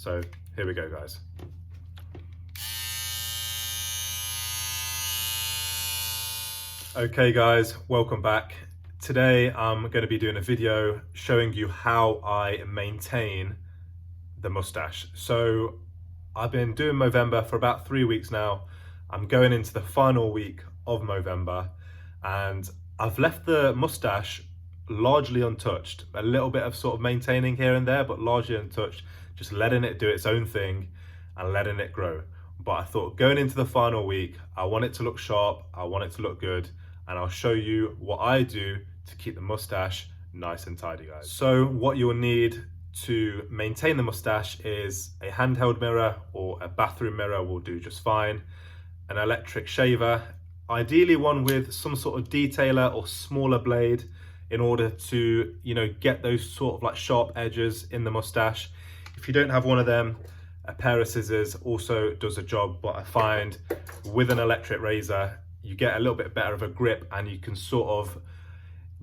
So here we go, guys. Okay guys, welcome back. Today I'm going to be doing a video showing you how I maintain the mustache. So I've been doing Movember for about 3 weeks now. I'm going into the final week of Movember and I've left the mustache largely untouched. A little bit of sort of maintaining here and there, but largely untouched, just letting it do its own thing and letting it grow. But I thought going into the final week, I want it to look sharp, I want it to look good, and I'll show you what I do to keep the mustache nice and tidy, guys. So what you'll need to maintain the mustache is a handheld mirror, or a bathroom mirror will do just fine, an electric shaver, ideally one with some sort of detailer or smaller blade in order to, get those sort of like sharp edges in the mustache. If you don't have one of them, a pair of scissors also does a job, but I find with an electric razor, you get a little bit better of a grip and you can sort of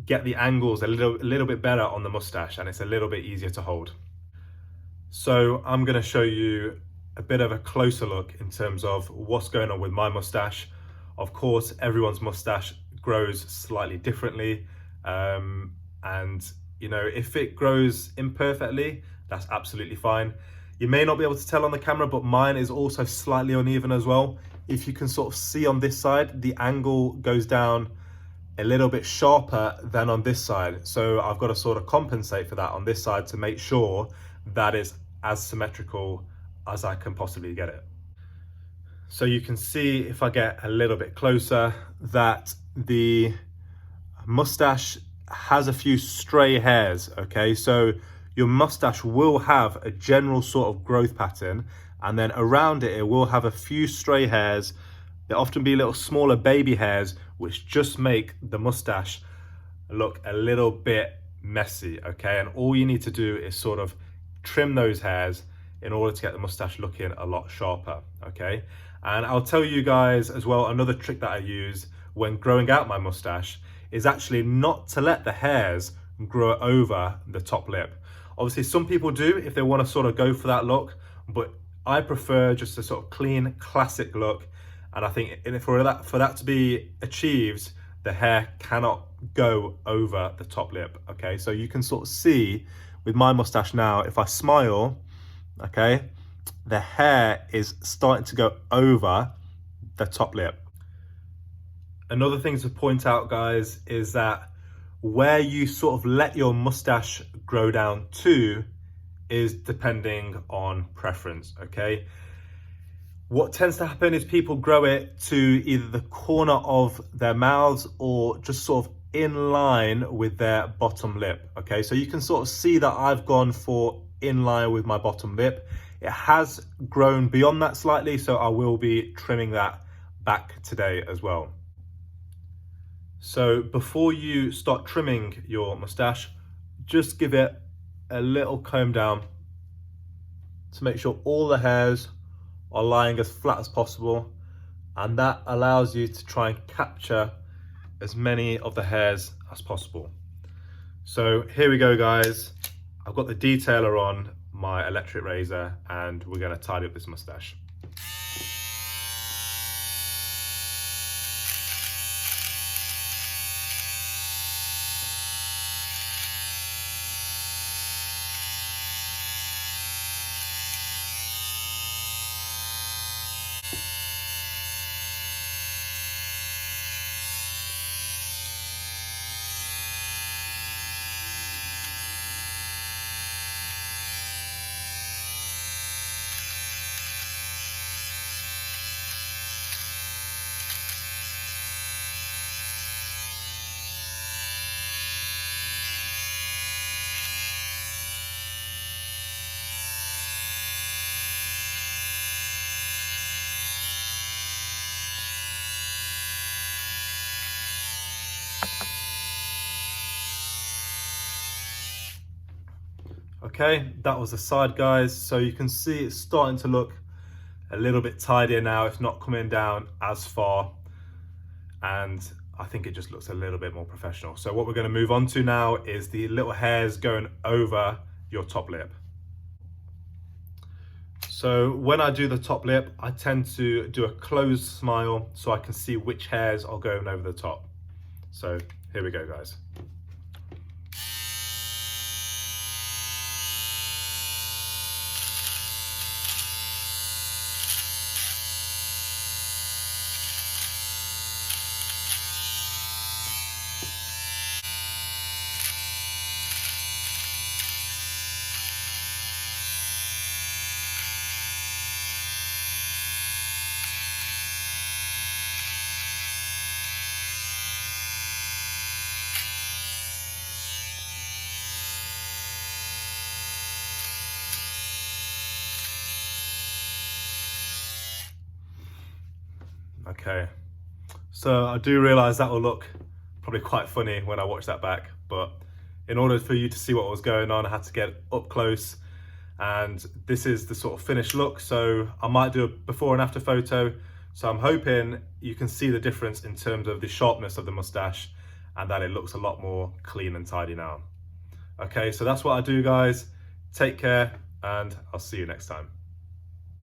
get the angles a little bit better on the mustache, and it's a little bit easier to hold. So I'm going to show you a bit of a closer look in terms of what's going on with my mustache. Of course, everyone's mustache grows slightly differently, and if it grows imperfectly, that's absolutely fine. You may not be able to tell on the camera, but mine is also slightly uneven as well. If you can sort of see on this side, the angle goes down a little bit sharper than on this side. So I've got to sort of compensate for that on this side to make sure that is as symmetrical as I can possibly get it. So you can see, if I get a little bit closer, that the mustache has a few stray hairs, okay? So your mustache will have a general sort of growth pattern, and then around it will have a few stray hairs. There often be little smaller baby hairs, which just make the mustache look a little bit messy, okay? And all you need to do is sort of trim those hairs in order to get the mustache looking a lot sharper, okay? And I'll tell you guys as well, another trick that I use when growing out my mustache is actually not to let the hairs grow over the top lip. Obviously, some people do if they want to sort of go for that look, but I prefer just a sort of clean, classic look. And I think for that to be achieved, the hair cannot go over the top lip, okay? So you can sort of see with my mustache now, if I smile, okay, the hair is starting to go over the top lip. Another thing to point out, guys, is that where you sort of let your mustache grow down to is depending on preference, okay? What tends to happen is people grow it to either the corner of their mouths or just sort of in line with their bottom lip, okay? So you can sort of see that I've gone for in line with my bottom lip. It has grown beyond that slightly, so I will be trimming that back today as well. So before you start trimming your mustache, just give it a little comb down to make sure all the hairs are lying as flat as possible, and that allows you to try and capture as many of the hairs as possible. So here we go, guys. I've got the detailer on my electric razor and we're going to tidy up this mustache. Okay, that was the side, guys. So you can see it's starting to look a little bit tidier now. It's not coming down as far, and I think it just looks a little bit more professional. So what we're going to move on to now is the little hairs going over your top lip. So when I do the top lip, I tend to do a closed smile so I can see which hairs are going over the top. So here we go, guys. Okay, so I do realize that will look probably quite funny when I watch that back, but in order for you to see what was going on, I had to get up close, and this is the sort of finished look. So I might do a before and after photo. So I'm hoping you can see the difference in terms of the sharpness of the mustache and that it looks a lot more clean and tidy now. Okay, so that's what I do, guys. Take care, and I'll see you next time.